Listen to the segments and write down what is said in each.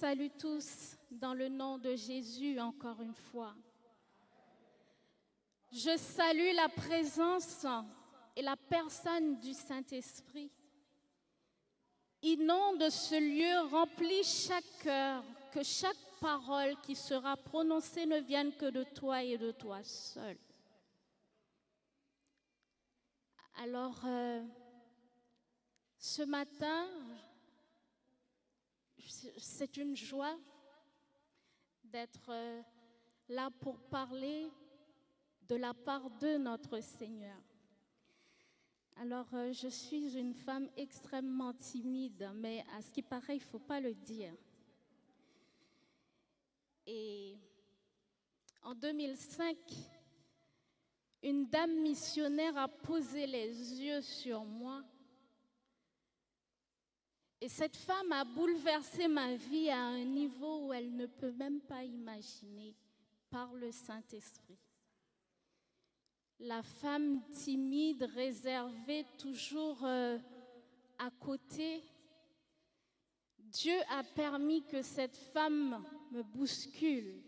salue tous dans le nom de Jésus encore une fois. Je salue la présence et la personne du Saint-Esprit. Inonde ce lieu, remplit chaque cœur, que chaque parole qui sera prononcée ne vienne que de toi et de toi seul. Alors, ce matin, c'est une joie d'être là pour parler de la part de notre Seigneur. Alors, je suis une femme extrêmement timide, mais à ce qui paraît, il ne faut pas le dire. Et en 2005, une dame missionnaire a posé les yeux sur moi. Et cette femme a bouleversé ma vie à un niveau où elle ne peut même pas imaginer par le Saint-Esprit. La femme timide, réservée, toujours à côté, Dieu a permis que cette femme me bouscule.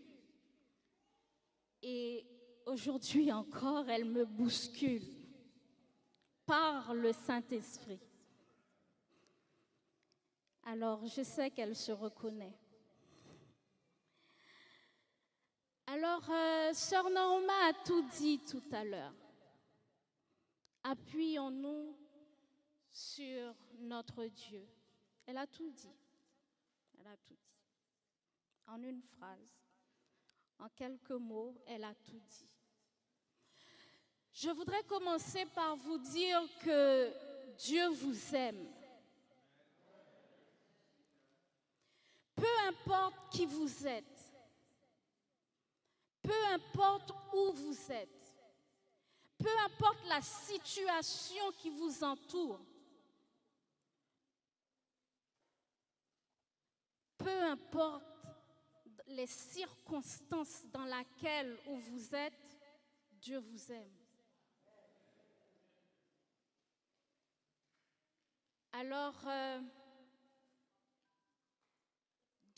Et aujourd'hui encore, elle me bouscule par le Saint-Esprit. Alors, je sais qu'elle se reconnaît. Alors, Sœur Norma a tout dit tout à l'heure. Appuyons-nous sur notre Dieu. Elle a tout dit. Elle a tout dit. En une phrase, en quelques mots, elle a tout dit. Je voudrais commencer par vous dire que Dieu vous aime. Peu importe qui vous êtes, peu importe où vous êtes, peu importe la situation qui vous entoure, peu importe les circonstances dans lesquelles vous êtes, Dieu vous aime. Alors,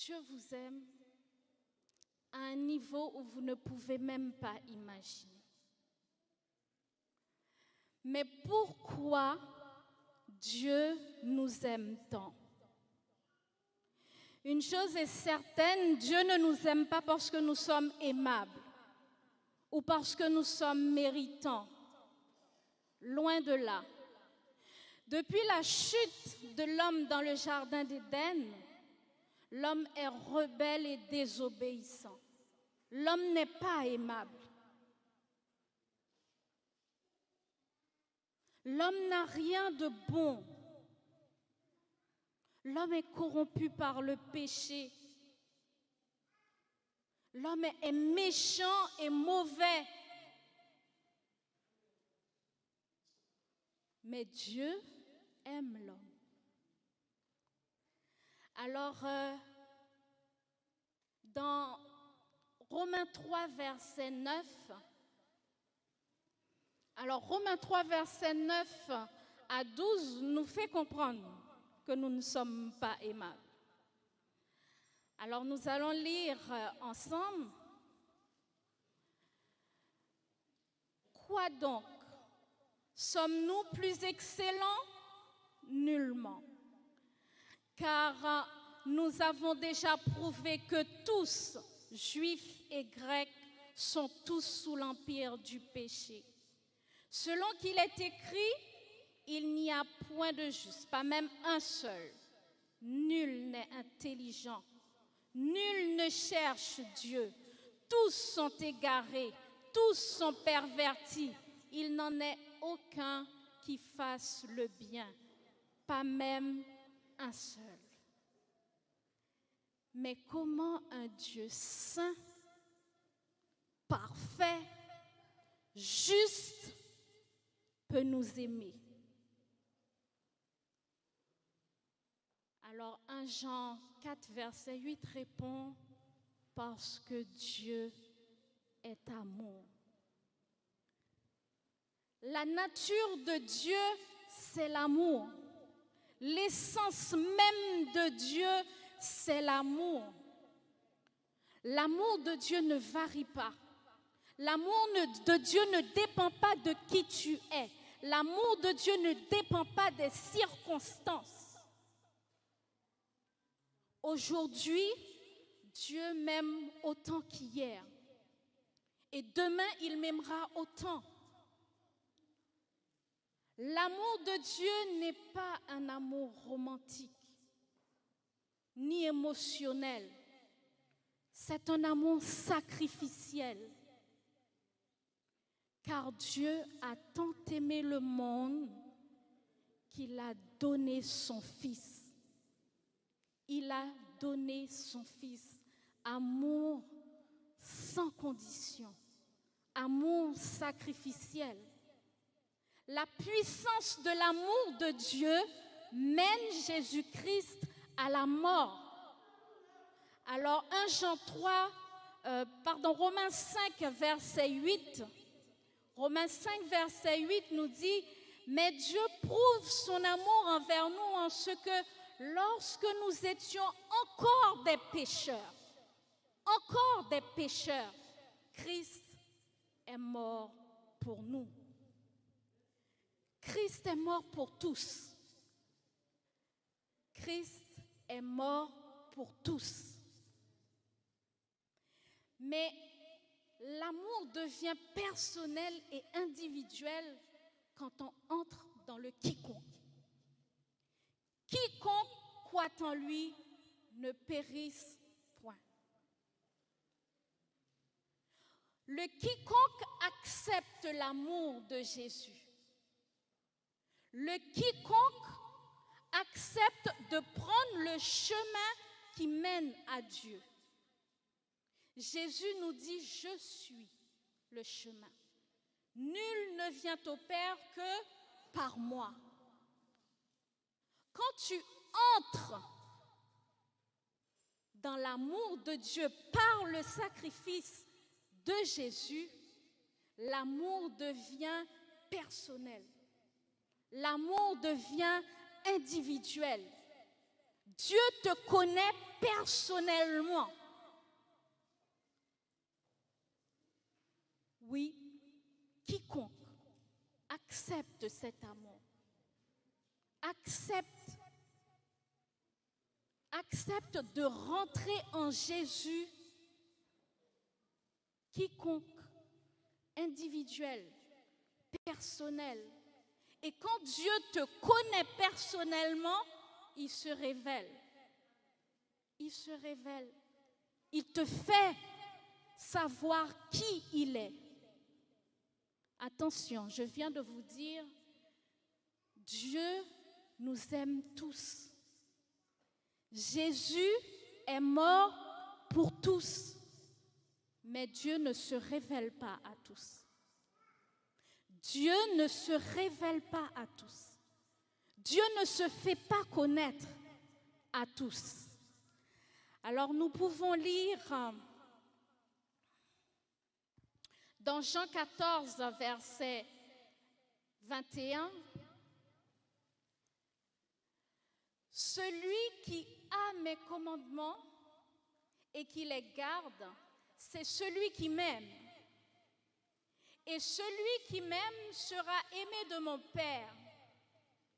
Dieu vous aime à un niveau où vous ne pouvez même pas imaginer. Mais pourquoi Dieu nous aime tant? Une chose est certaine, Dieu ne nous aime pas parce que nous sommes aimables ou parce que nous sommes méritants. Loin de là. Depuis la chute de l'homme dans le jardin d'Éden, l'homme est rebelle et désobéissant. L'homme n'est pas aimable. L'homme n'a rien de bon. L'homme est corrompu par le péché. L'homme est méchant et mauvais. Mais Dieu aime l'homme. Alors, dans Romains 3, verset 9, Romains 3, verset 9 à 12 nous fait comprendre que nous ne sommes pas aimables. Alors, nous allons lire ensemble. Quoi donc? Sommes-nous plus excellents? Nullement. Car nous avons déjà prouvé que tous, juifs et grecs, sont tous sous l'empire du péché. Selon qu'il est écrit, il n'y a point de juste, pas même un seul. Nul n'est intelligent. Nul ne cherche Dieu. Tous sont égarés, tous sont pervertis. Il n'en est aucun qui fasse le bien, pas même un seul. Mais comment un Dieu saint, parfait, juste peut nous aimer? Alors 1 Jean 4, verset 8 répond « Parce que Dieu est amour ». La nature de Dieu, c'est l'amour. L'essence même de Dieu, c'est l'amour. L'amour de Dieu ne varie pas. L'amour de Dieu ne dépend pas de qui tu es. L'amour de Dieu ne dépend pas des circonstances. Aujourd'hui, Dieu m'aime autant qu'hier. Et demain, il m'aimera autant. L'amour de Dieu n'est pas un amour romantique, ni émotionnel. C'est un amour sacrificiel. Car Dieu a tant aimé le monde qu'il a donné son Fils. Il a donné son Fils. Amour sans condition. Amour sacrificiel. La puissance de l'amour de Dieu mène Jésus-Christ à la mort. Alors Romains 5, verset 8, Romains 5, verset 8 nous dit « Mais Dieu prouve son amour envers nous en ce que lorsque nous étions encore des pécheurs, Christ est mort pour nous. » Christ est mort pour tous. Christ est mort pour tous. Mais l'amour devient personnel et individuel quand on entre dans le quiconque. Quiconque croit en lui ne périsse point. Le quiconque accepte l'amour de Jésus. Le quiconque accepte de prendre le chemin qui mène à Dieu. Jésus nous dit « Je suis le chemin. Nul ne vient au Père que par moi. » Quand tu entres dans l'amour de Dieu par le sacrifice de Jésus, l'amour devient personnel. L'amour devient individuel. Dieu te connaît personnellement. Oui, quiconque accepte cet amour, accepte de rentrer en Jésus, quiconque, individuel, personnel. Et quand Dieu te connaît personnellement, il se révèle. Il se révèle. Il te fait savoir qui il est. Attention, je viens de vous dire, Dieu nous aime tous. Jésus est mort pour tous, mais Dieu ne se révèle pas à tous. Dieu ne se révèle pas à tous. Dieu ne se fait pas connaître à tous. Alors nous pouvons lire dans Jean 14, verset 21, « Celui qui a mes commandements et qui les garde, c'est celui qui m'aime. Et celui qui m'aime sera aimé de mon Père.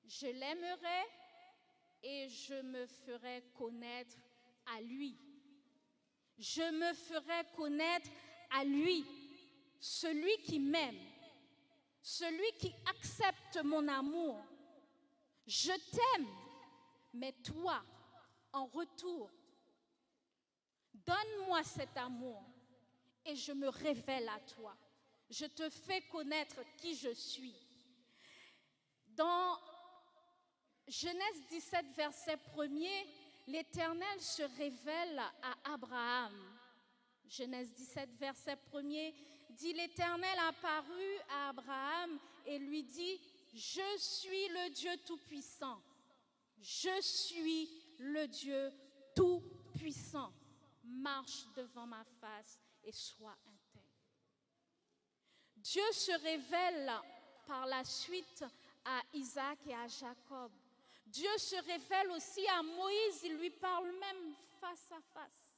Je l'aimerai et je me ferai connaître à lui. » Je me ferai connaître à lui, celui qui m'aime, celui qui accepte mon amour. Je t'aime, mais toi, en retour, donne-moi cet amour et je me révèle à toi. Je te fais connaître qui je suis. Dans Genèse 17, verset 1er, l'Éternel se révèle à Abraham. Genèse 17, verset 1er dit « L'Éternel apparut à Abraham et lui dit « Je suis le Dieu Tout-Puissant. Je suis le Dieu Tout-Puissant. Marche devant ma face et sois intègre. » Dieu se révèle par la suite à Isaac et à Jacob. Dieu se révèle aussi à Moïse, il lui parle même face à face.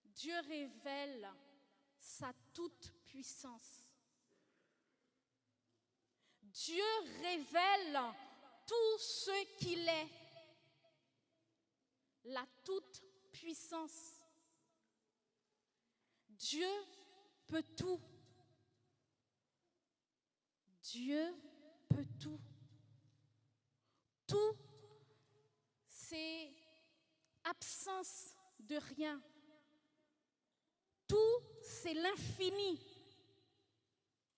Dieu révèle sa toute-puissance. Dieu révèle tout ce qu'il est. La toute-puissance. Dieu peut tout. Dieu peut tout. Tout, c'est absence de rien. Tout, c'est l'infini.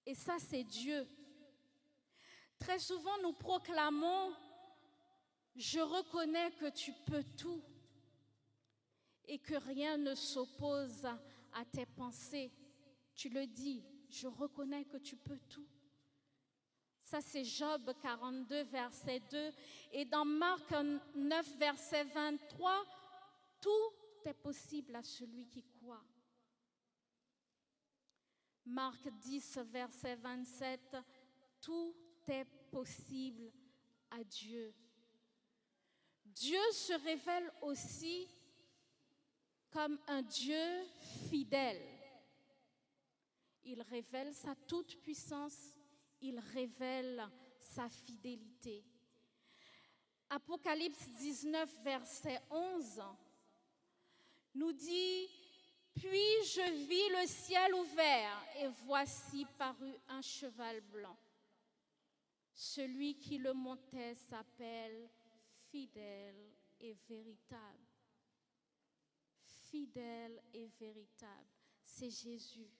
Et ça, c'est Dieu. Très souvent, nous proclamons « Je reconnais que tu peux tout et que rien ne s'oppose à tes pensées. » Tu le dis, « Je reconnais que tu peux tout. » Ça, c'est Job 42, verset 2. Et dans Marc 9, verset 23, tout est possible à celui qui croit. Marc 10, verset 27, tout est possible à Dieu. Dieu se révèle aussi comme un Dieu fidèle. Il révèle sa toute-puissance, il révèle sa fidélité. Apocalypse 19, verset 11, nous dit « Puis je vis le ciel ouvert, et voici parut un cheval blanc. Celui qui le montait s'appelle fidèle et véritable. » Fidèle et véritable, c'est Jésus.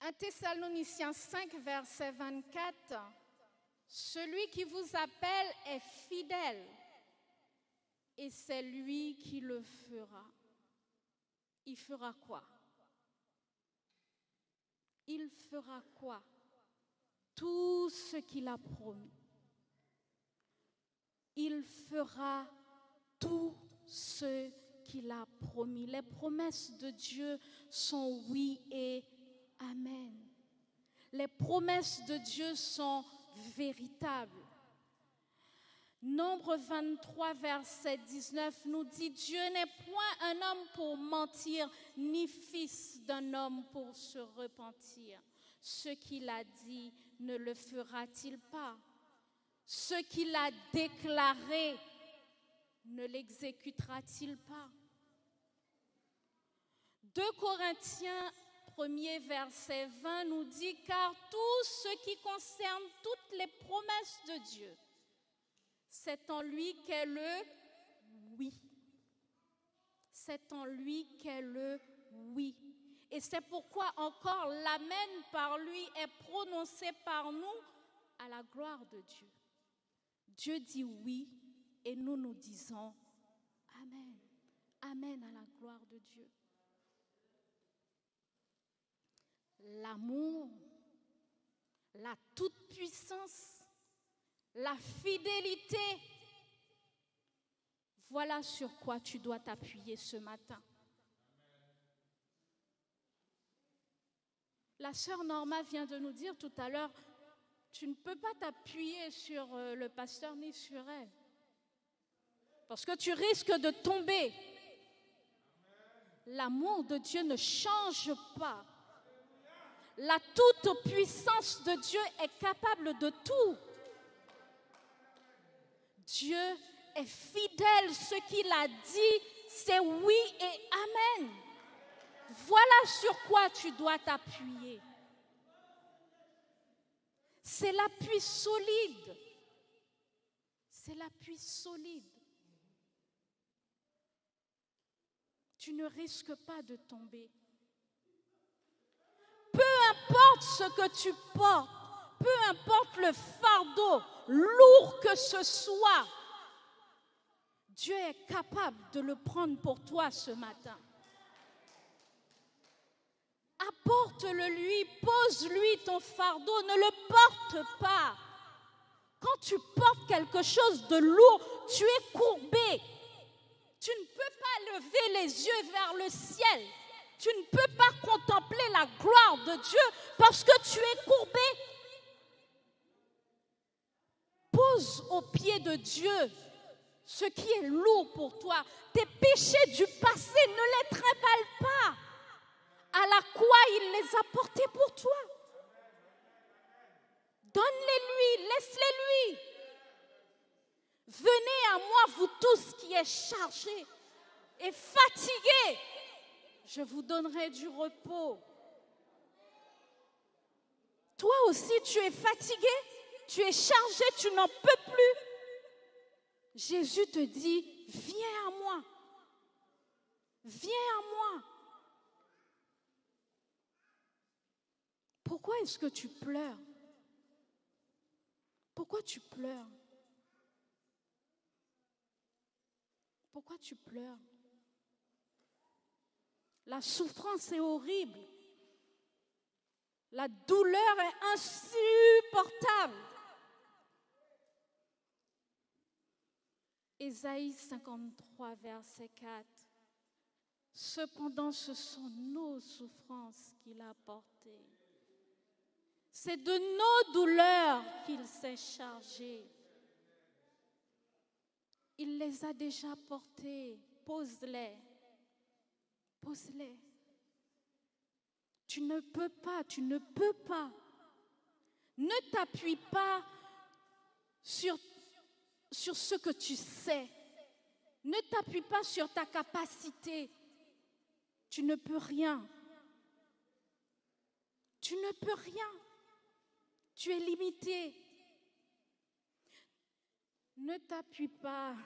1 Thessaloniciens 5, verset 24, « Celui qui vous appelle est fidèle, et c'est lui qui le fera. » Il fera quoi? Il fera quoi? Tout ce qu'il a promis. Il fera tout ce qu'il a promis. Les promesses de Dieu sont oui et amen. Les promesses de Dieu sont véritables. Nombre 23, verset 19 nous dit « Dieu n'est point un homme pour mentir, ni fils d'un homme pour se repentir. Ce qu'il a dit, ne le fera-t-il pas? Ce qu'il a déclaré, ne l'exécutera-t-il pas? » 2 Corinthiens 1er verset 20 nous dit « Car tout ce qui concerne toutes les promesses de Dieu, c'est en lui qu'est le oui. » C'est en lui qu'est le oui. Et c'est pourquoi encore l'amen par lui est prononcé par nous à la gloire de Dieu. Dieu dit oui et nous disons amen. Amen à la gloire de Dieu. L'amour, la toute-puissance, la fidélité, voilà sur quoi tu dois t'appuyer ce matin. La sœur Norma vient de nous dire tout à l'heure, tu ne peux pas t'appuyer sur le pasteur ni sur elle, parce que tu risques de tomber. L'amour de Dieu ne change pas. La toute-puissance de Dieu est capable de tout. Dieu est fidèle. Ce qu'il a dit, c'est oui et amen. Voilà sur quoi tu dois t'appuyer. C'est l'appui solide. C'est l'appui solide. Tu ne risques pas de tomber. Peu importe ce que tu portes, peu importe le fardeau lourd que ce soit, Dieu est capable de le prendre pour toi ce matin. Apporte-le lui, pose-lui ton fardeau, ne le porte pas. Quand tu portes quelque chose de lourd, tu es courbé. Tu ne peux pas lever les yeux vers le ciel. Tu ne peux pas contempler la gloire de Dieu parce que tu es courbé. Pose aux pieds de Dieu ce qui est lourd pour toi. Tes péchés du passé, ne les trimballe pas. À la croix, il les a portés pour toi. Donne-les lui, laisse-les lui. Venez à moi, vous tous qui êtes chargés et fatigués. Je vous donnerai du repos. Toi aussi, tu es fatigué, tu es chargé, tu n'en peux plus. Jésus te dit, viens à moi. Viens à moi. Pourquoi est-ce que tu pleures? Pourquoi tu pleures? Pourquoi tu pleures? La souffrance est horrible. La douleur est insupportable. Ésaïe 53, verset 4. Cependant, ce sont nos souffrances qu'il a portées. C'est de nos douleurs qu'il s'est chargé. Il les a déjà portées. Pose-les. Pose-les. Tu ne peux pas, tu ne peux pas. Ne t'appuie pas sur ce que tu sais. Ne t'appuie pas sur ta capacité. Tu ne peux rien. Tu ne peux rien. Tu es limité. Ne t'appuie pas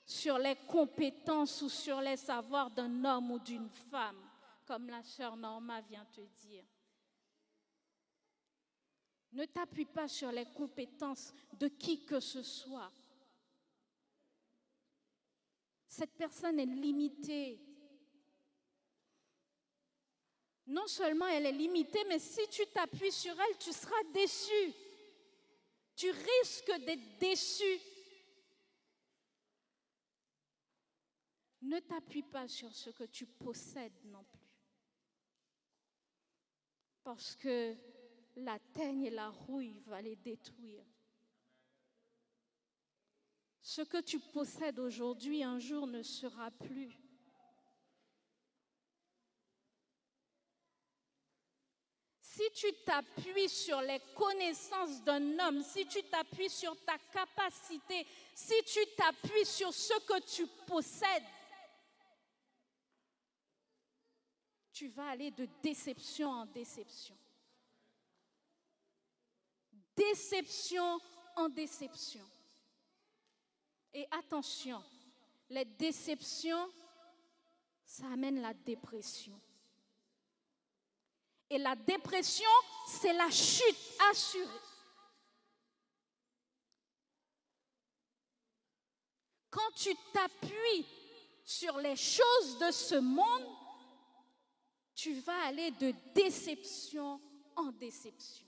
sur les compétences ou sur les savoirs d'un homme ou d'une femme, comme la sœur Norma vient te dire. Ne t'appuie pas sur les compétences de qui que ce soit. Cette personne est limitée. Non seulement elle est limitée, mais si tu t'appuies sur elle, tu seras déçu. Tu risques d'être déçu. Ne t'appuie pas sur ce que tu possèdes non plus. Parce que la teigne et la rouille vont les détruire. Ce que tu possèdes aujourd'hui, un jour ne sera plus. Si tu t'appuies sur les connaissances d'un homme, si tu t'appuies sur ta capacité, si tu t'appuies sur ce que tu possèdes, tu vas aller de déception en déception. Déception en déception. Et attention, les déceptions, ça amène la dépression. Et la dépression, c'est la chute assurée. Quand tu t'appuies sur les choses de ce monde, tu vas aller de déception en déception.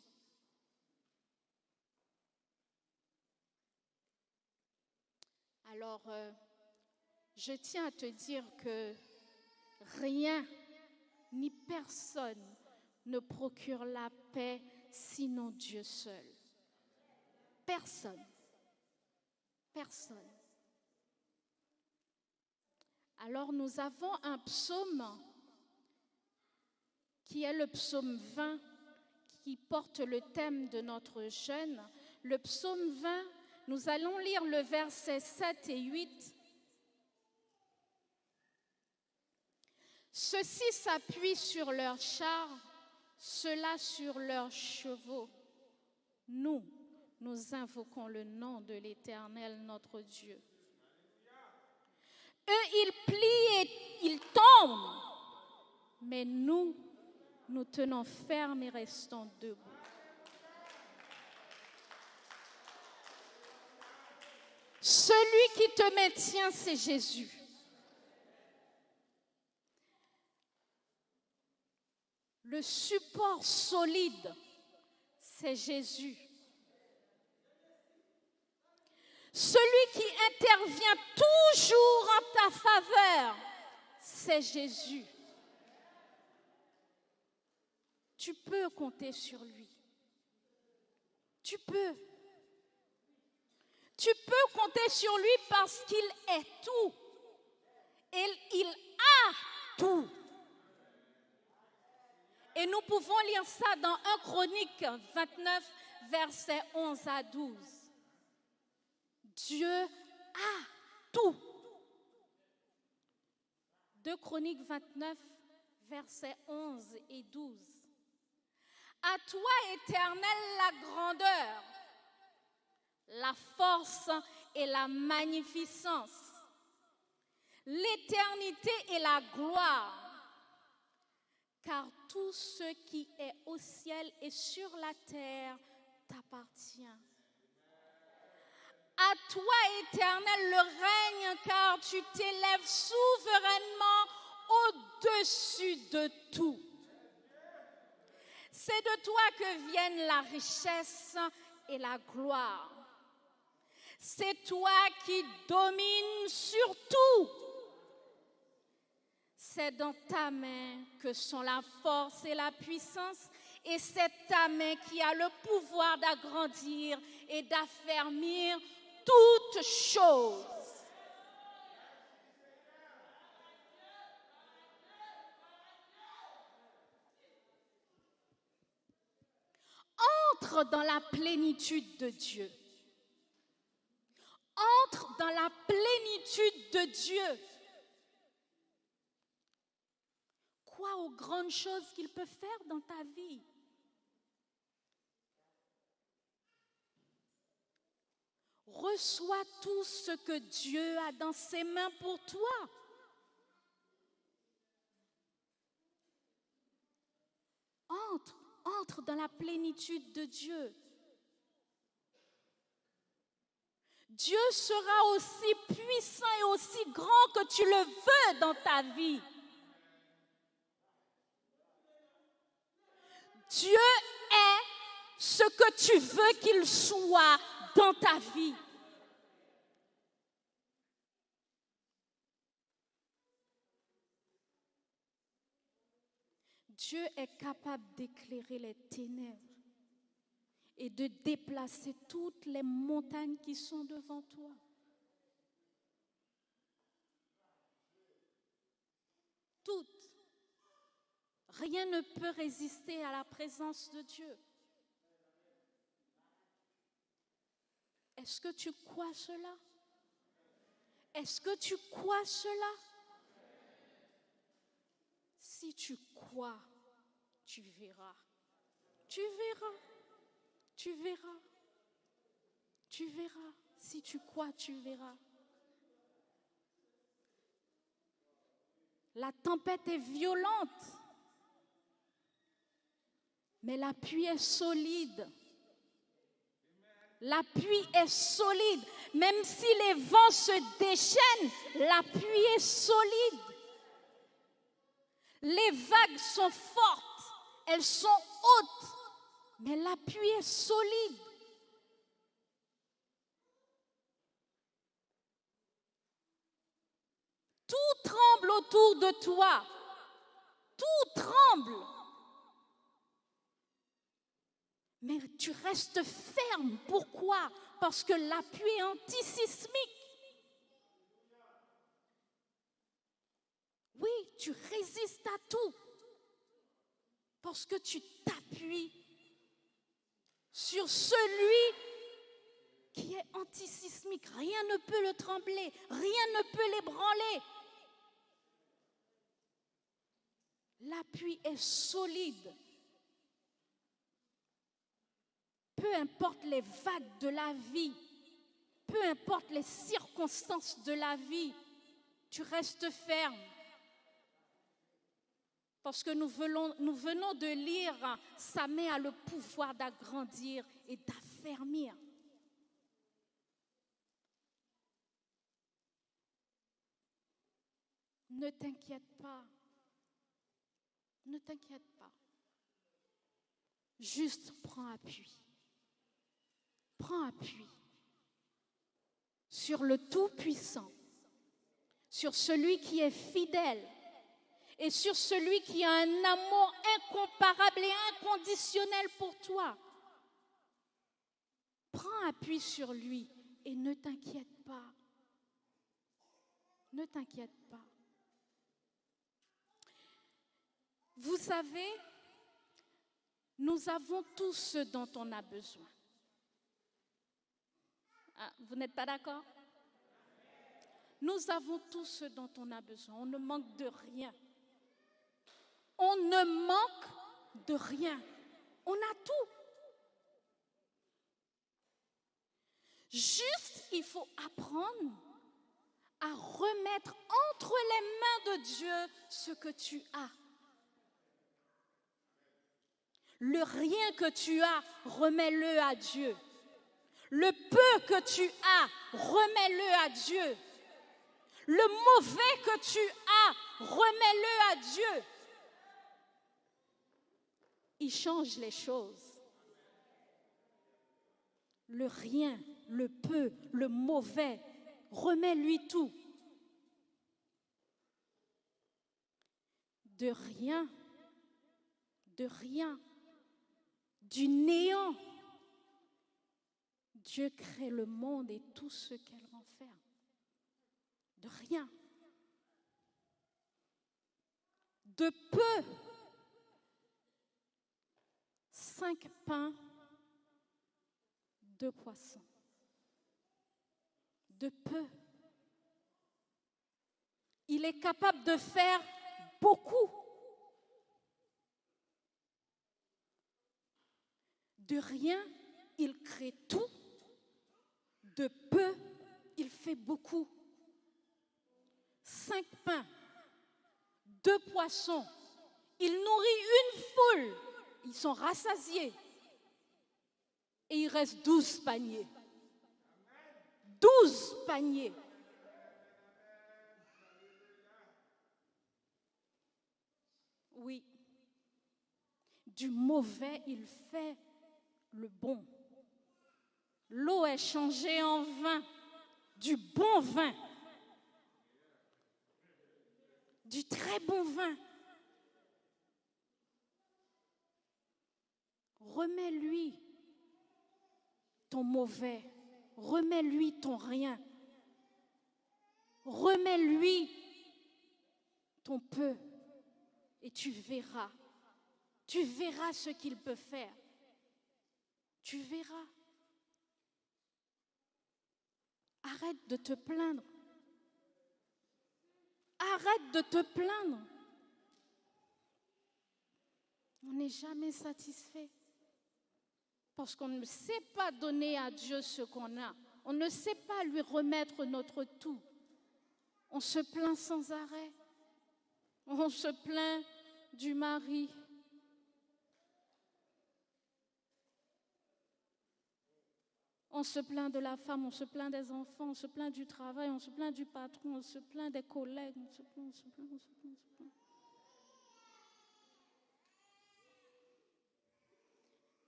Alors, je tiens à te dire que rien ni personne ne procure la paix sinon Dieu seul. Personne. Personne. Alors nous avons un psaume qui est le psaume 20 qui porte le thème de notre jeûne. Le psaume 20, nous allons lire le verset 7 et 8. Ceux-ci s'appuient sur leurs chars, ceux-là sur leurs chevaux. Nous invoquons le nom de l'Éternel, notre Dieu. Eux, ils plient et ils tombent, mais nous tenons ferme et restons debout. Celui qui te maintient, c'est Jésus. Le support solide, c'est Jésus. Celui qui intervient toujours en ta faveur, c'est Jésus. Tu peux compter sur lui. Tu peux. Tu peux compter sur lui parce qu'il est tout. Il a tout. Et nous pouvons lire ça dans 1 Chronique 29, versets 11 à 12. Dieu a tout. 2 Chroniques 29, versets 11 et 12. À toi, Éternel, la grandeur, la force et la magnificence, l'éternité et la gloire, car tout ce qui est au ciel et sur la terre t'appartient. À toi, Éternel, le règne, car tu t'élèves souverainement au-dessus de tout. C'est de toi que viennent la richesse et la gloire. C'est toi qui domines sur tout. C'est dans ta main que sont la force et la puissance, et c'est ta main qui a le pouvoir d'agrandir et d'affermir toutes choses. Entre dans la plénitude de Dieu. Entre dans la plénitude de Dieu. Crois aux grandes choses qu'il peut faire dans ta vie. Reçois tout ce que Dieu a dans ses mains pour toi. Entre dans la plénitude de Dieu. Dieu sera aussi puissant et aussi grand que tu le veux dans ta vie. Dieu est ce que tu veux qu'il soit dans ta vie. Dieu est capable d'éclairer les ténèbres et de déplacer toutes les montagnes qui sont devant toi. Toutes. Rien ne peut résister à la présence de Dieu. Est-ce que tu crois cela? Est-ce que tu crois cela? Si tu crois, tu verras. Tu verras. Tu verras. Tu verras. Si tu crois, tu verras. La tempête est violente, mais la pluie est solide. La pluie est solide. Même si les vents se déchaînent, la pluie est solide. Les vagues sont fortes, elles sont hautes, mais la pluie est solide. Tout tremble autour de toi. Tout tremble. Mais tu restes ferme. Pourquoi? Parce que la pluie est antisismique. Oui, tu résistes à tout. Parce que tu t'appuies sur celui qui est antisismique. Rien ne peut le trembler. Rien ne peut l'ébranler. L'appui est solide. Peu importe les vagues de la vie, peu importe les circonstances de la vie, tu restes ferme. Parce que nous venons de lire, sa main a le pouvoir d'agrandir et d'affermir. Ne t'inquiète pas. Ne t'inquiète pas. Juste prends appui. Prends appui sur le Tout-Puissant, sur celui qui est fidèle et sur celui qui a un amour incomparable et inconditionnel pour toi. Prends appui sur lui et ne t'inquiète pas. Ne t'inquiète pas. Vous savez, nous avons tout ce dont on a besoin. Ah, vous n'êtes pas d'accord? Nous avons tout ce dont on a besoin. On ne manque de rien. On ne manque de rien. On a tout. Juste, il faut apprendre à remettre entre les mains de Dieu ce que tu as. Le rien que tu as, remets-le à Dieu. Le peu que tu as, remets-le à Dieu. Le mauvais que tu as, remets-le à Dieu. Il change les choses. Le rien, le peu, le mauvais, remets-lui tout. De rien, du néant, Dieu crée le monde et tout ce qu'elle renferme. De rien. De peu. 5 pains, 2 poissons. De peu. Il est capable de faire beaucoup. De rien, il crée tout. De peu, il fait beaucoup. 5 pains, 2 poissons. Il nourrit une foule. Ils sont rassasiés. Et il reste 12 paniers. 12 paniers. Oui. Du mauvais, il fait le bon. L'eau est changée en vin. Du bon vin. Du très bon vin. Remets-lui ton mauvais. Remets-lui ton rien. Remets-lui ton peu. Et tu verras. Tu verras ce qu'il peut faire. Tu verras. Arrête de te plaindre. Arrête de te plaindre. On n'est jamais satisfait. Parce qu'on ne sait pas donner à Dieu ce qu'on a. On ne sait pas lui remettre notre tout. On se plaint sans arrêt. On se plaint du mari. On se plaint de la femme, on se plaint des enfants, on se plaint du travail, on se plaint du patron, on se plaint des collègues, on se plaint.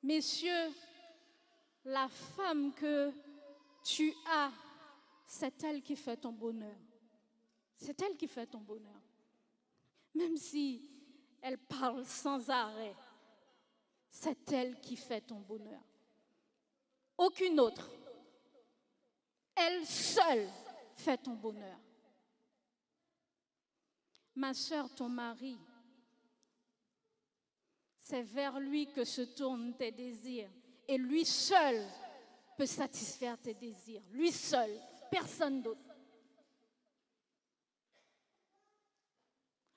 Messieurs, la femme que tu as, c'est elle qui fait ton bonheur. C'est elle qui fait ton bonheur. Même si elle parle sans arrêt, c'est elle qui fait ton bonheur. Aucune autre. Elle seule fait ton bonheur. Ma sœur, ton mari, c'est vers lui que se tournent tes désirs. Et lui seul peut satisfaire tes désirs. Lui seul, personne d'autre.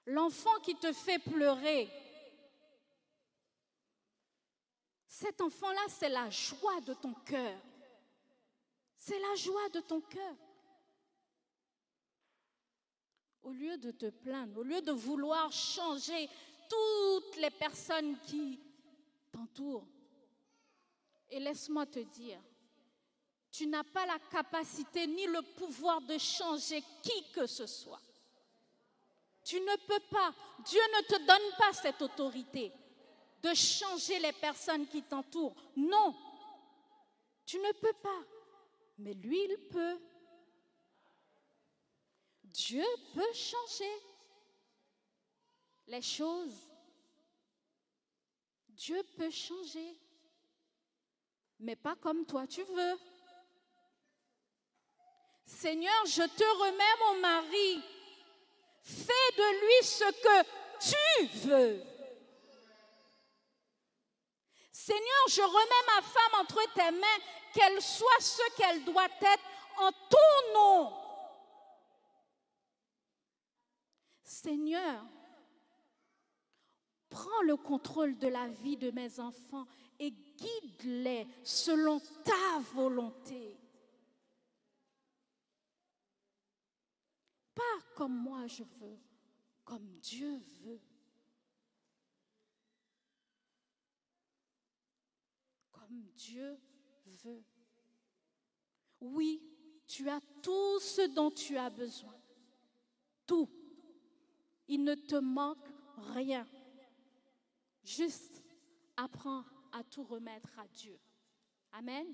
L'enfant qui te fait pleurer, cet enfant-là, c'est la joie de ton cœur. C'est la joie de ton cœur. Au lieu de te plaindre, au lieu de vouloir changer toutes les personnes qui t'entourent, et laisse-moi te dire, tu n'as pas la capacité ni le pouvoir de changer qui que ce soit. Tu ne peux pas. Dieu ne te donne pas cette autorité de changer les personnes qui t'entourent. Non, tu ne peux pas. Mais lui, il peut. Dieu peut changer. les choses. Dieu peut changer, mais pas comme toi tu veux. Seigneur, je te remets mon mari. Fais de lui ce que tu veux. Seigneur, je remets ma femme entre tes mains, qu'elle soit ce qu'elle doit être en ton nom. Seigneur, prends le contrôle de la vie de mes enfants et guide-les selon ta volonté. Pas comme moi je veux, comme Dieu veut. Comme Dieu veut. Oui, tu as tout ce dont tu as besoin. Tout. Il ne te manque rien. Juste apprends à tout remettre à Dieu. Amen.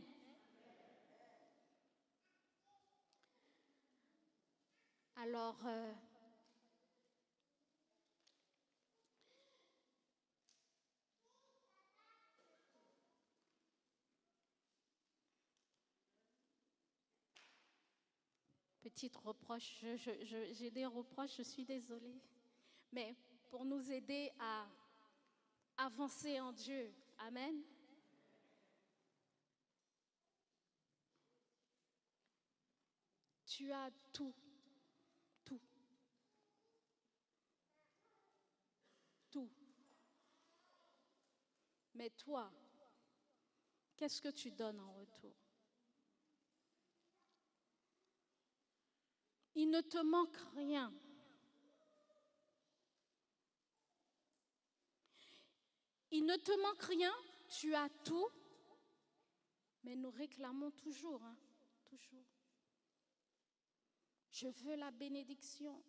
Alors, petit reproche, j'ai des reproches, je suis désolée. Mais pour nous aider à avancer en Dieu. Amen. Tu as tout. Tout. Tout. Mais toi, qu'est-ce que tu donnes en retour? Il ne te manque rien. Il ne te manque rien, tu as tout, mais nous réclamons toujours, toujours. Je veux la bénédiction.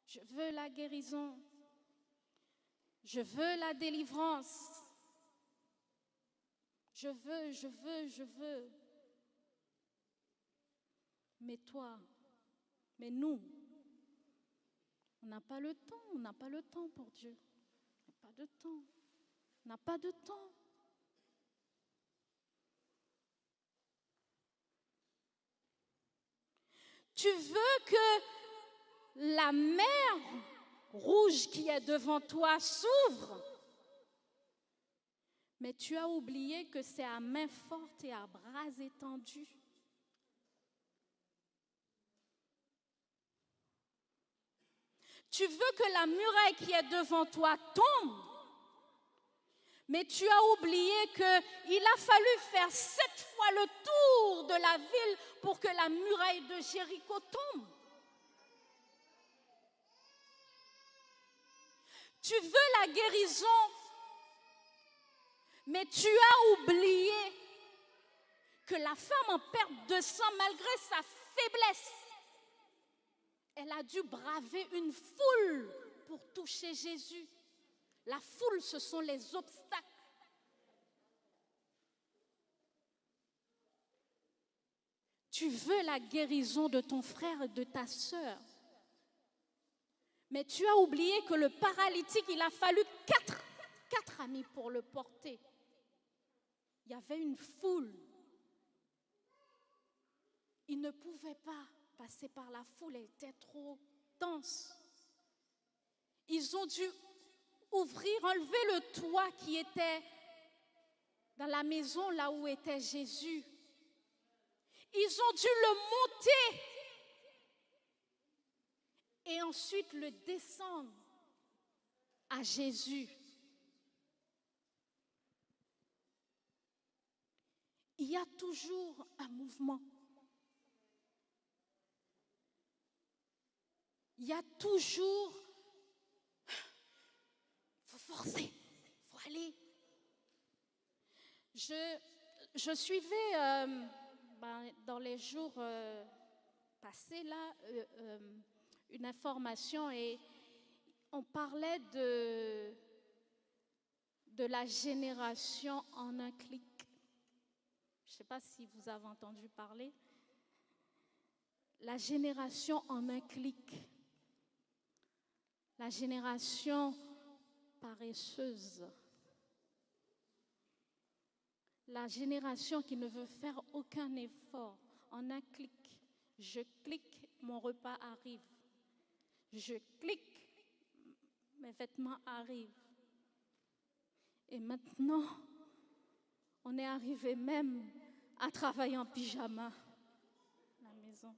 Je veux la guérison. Je veux la délivrance. Je veux. Mais toi, mais nous, on n'a pas le temps pour Dieu. On n'a pas de temps. On n'a pas de temps. Tu veux que la mer rouge qui est devant toi s'ouvre, mais tu as oublié que c'est à main forte et à bras étendus. Tu veux que la muraille qui est devant toi tombe, mais tu as oublié qu'il a fallu faire 7 fois le tour de la ville pour que la muraille de Jéricho tombe. Tu veux la guérison, mais tu as oublié que la femme en perte de sang, malgré sa faiblesse, elle a dû braver une foule pour toucher Jésus. La foule, ce sont les obstacles. Tu veux la guérison de ton frère et de ta sœur. Mais tu as oublié que le paralytique, il a fallu quatre amis pour le porter. Il y avait une foule. Il ne pouvait pas passer par la foule, elle était trop dense. Ils ont dû enlever le toit qui était dans la maison là où était Jésus. Ils ont dû le monter et ensuite le descendre à Jésus. Il y a toujours un mouvement. Il y a toujours, il faut forcer, il faut aller. Je suivais dans les jours passés là une information et on parlait de la génération en un clic. Je ne sais pas si vous avez entendu parler. La génération en un clic. la génération paresseuse, la génération qui ne veut faire aucun effort. En un clic, je clique, mon repas arrive. Je clique, mes vêtements arrivent. Et maintenant, on est arrivé même à travailler en pyjama à la maison.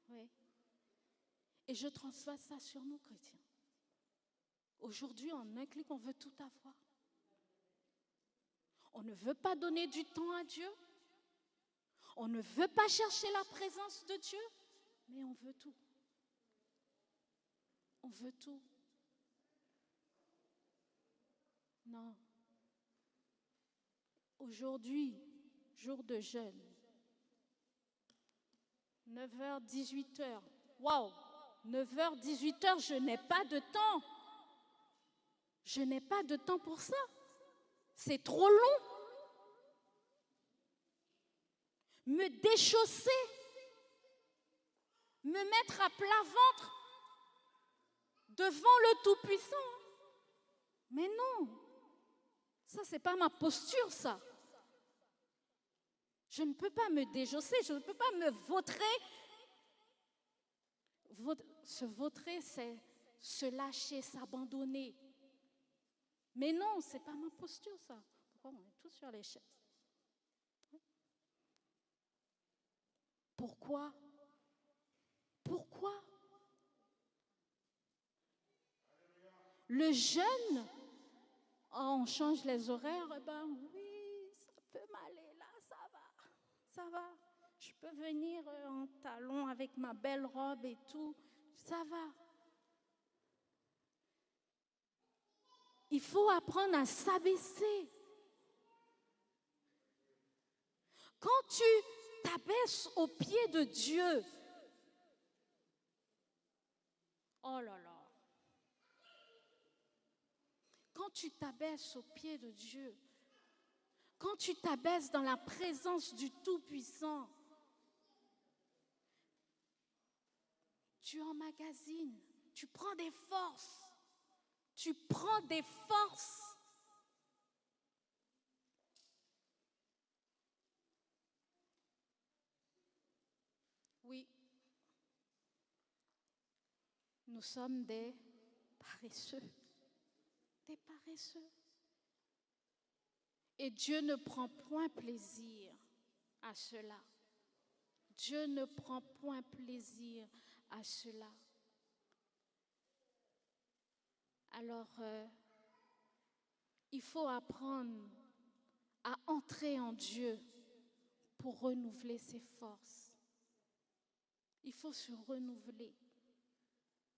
Oui. Et je transfère ça sur nous, chrétiens. Aujourd'hui, en un clic, on veut tout avoir. On ne veut pas donner du temps à Dieu. On ne veut pas chercher la présence de Dieu, mais on veut tout. On veut tout. Non. Aujourd'hui, jour de jeûne, 9h, 18h. Waouh! 9h, 18h, je n'ai pas de temps. Je n'ai pas de temps pour ça. C'est trop long. Me déchausser, me mettre à plat ventre devant le Tout-Puissant. Mais non, ça, c'est pas ma posture, ça. Je ne peux pas me déchausser, je ne peux pas me vautrer. Se vautrer, c'est se lâcher, s'abandonner. Mais non, c'est pas ma posture, ça. Pourquoi on est tous sur les chaises? Pourquoi? Pourquoi? Le jeûne, on change les horaires, eh ben oui, ça peut m'aller là, ça va. Je peux venir en talons avec ma belle robe et tout, ça va. Il faut apprendre à s'abaisser. Quand tu t'abaisses aux pieds de Dieu, oh là là, quand tu t'abaisses aux pieds de Dieu, quand tu t'abaisses dans la présence du Tout-Puissant, tu emmagasines, tu prends des forces. Tu prends des forces. Oui, nous sommes des paresseux. Des paresseux. Et Dieu ne prend point plaisir à cela. Dieu ne prend point plaisir à cela. Alors, il faut apprendre à entrer en Dieu pour renouveler ses forces. Il faut se renouveler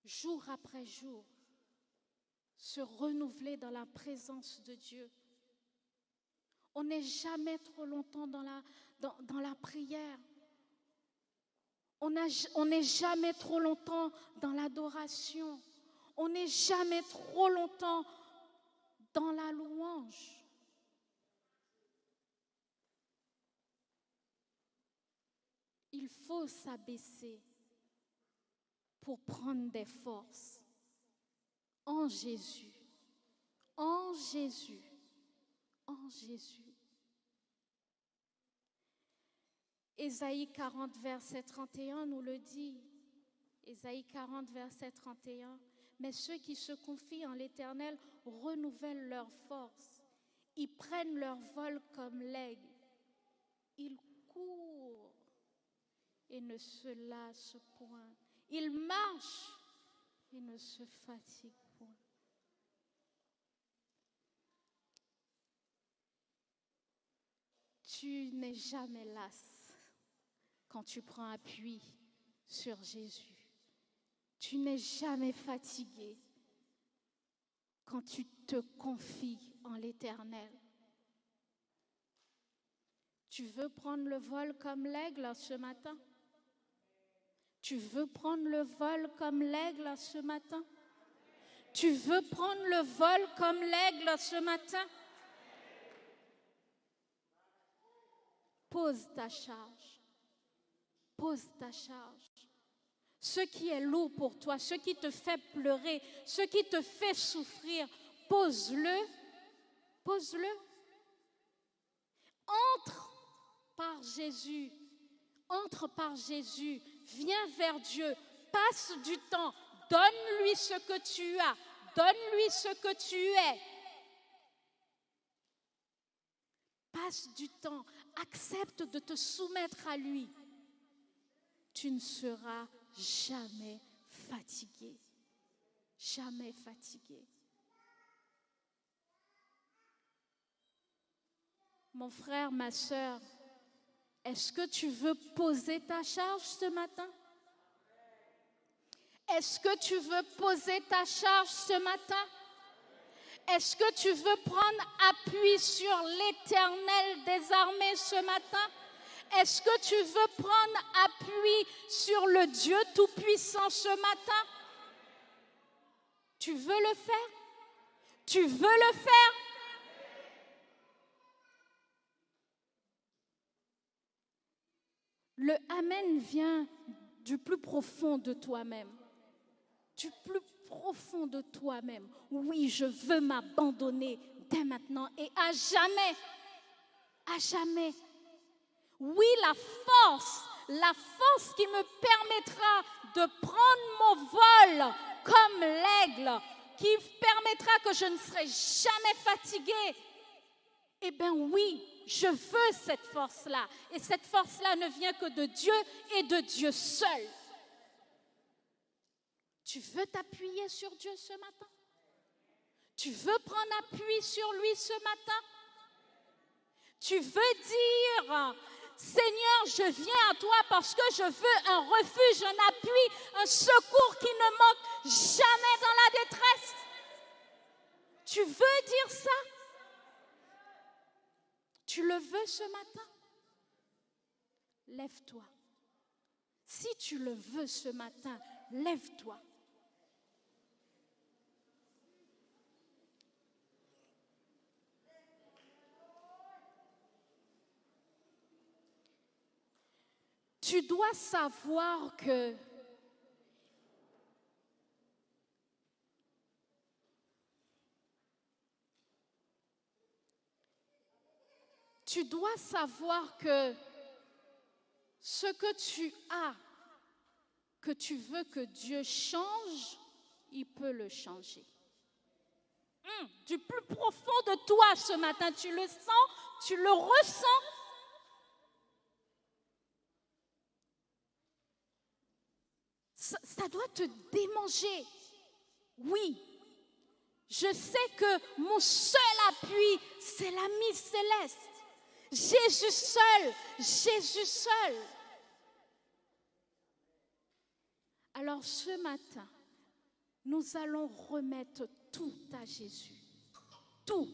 jour après jour, se renouveler dans la présence de Dieu. On n'est jamais trop longtemps dans la prière. On n'est jamais trop longtemps dans l'adoration. On n'est jamais trop longtemps dans la louange. Il faut s'abaisser pour prendre des forces en Jésus, en Jésus, en Jésus. Ésaïe 40, verset 31 nous le dit. Ésaïe 40, verset 31. Mais ceux qui se confient en l'Éternel renouvellent leur force. Ils prennent leur vol comme l'aigle. Ils courent et ne se lassent point. Ils marchent et ne se fatiguent point. Tu n'es jamais lasse quand tu prends appui sur Jésus. Tu n'es jamais fatigué quand tu te confies en l'Éternel. Tu veux prendre le vol comme l'aigle ce matin? Tu veux prendre le vol comme l'aigle ce matin? Tu veux prendre le vol comme l'aigle ce matin? Pose ta charge. Pose ta charge. Ce qui est lourd pour toi, ce qui te fait pleurer, ce qui te fait souffrir, pose-le. Pose-le. Entre par Jésus. Entre par Jésus. Viens vers Dieu. Passe du temps. Donne-lui ce que tu as. Donne-lui ce que tu es. Passe du temps. Accepte de te soumettre à lui. Tu ne seras jamais fatigué. Jamais fatigué. Mon frère, ma sœur, est-ce que tu veux poser ta charge ce matin? Est-ce que tu veux poser ta charge ce matin? Est-ce que tu veux prendre appui sur l'Éternel des armées ce matin? Est-ce que tu veux prendre appui sur le Dieu Tout-Puissant ce matin? Tu veux le faire? Tu veux le faire? Le Amen vient du plus profond de toi-même. Du plus profond de toi-même. Oui, je veux m'abandonner dès maintenant et à jamais. À jamais. Oui, la force qui me permettra de prendre mon vol comme l'aigle, qui permettra que je ne serai jamais fatiguée. Eh bien oui, je veux cette force-là. Et cette force-là ne vient que de Dieu et de Dieu seul. Tu veux t'appuyer sur Dieu ce matin? Tu veux prendre appui sur lui ce matin? Tu veux dire, Seigneur, je viens à toi parce que je veux un refuge, un appui, un secours qui ne manque jamais dans la détresse. Tu veux dire ça? Tu le veux ce matin? Lève-toi. Si tu le veux ce matin, lève-toi. Tu dois savoir que ce que tu as, que tu veux que Dieu change, il peut le changer. Du plus profond de toi ce matin, tu le sens, tu le ressens. Ça doit te démanger. Oui, je sais que mon seul appui, c'est l'ami céleste. Jésus seul, Jésus seul. Alors ce matin, nous allons remettre tout à Jésus. Tout.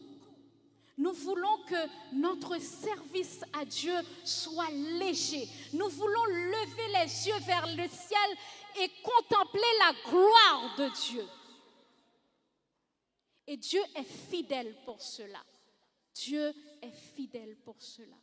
Nous voulons que notre service à Dieu soit léger. Nous voulons lever les yeux vers le ciel et contempler la gloire de Dieu. Et Dieu est fidèle pour cela. Dieu est fidèle pour cela.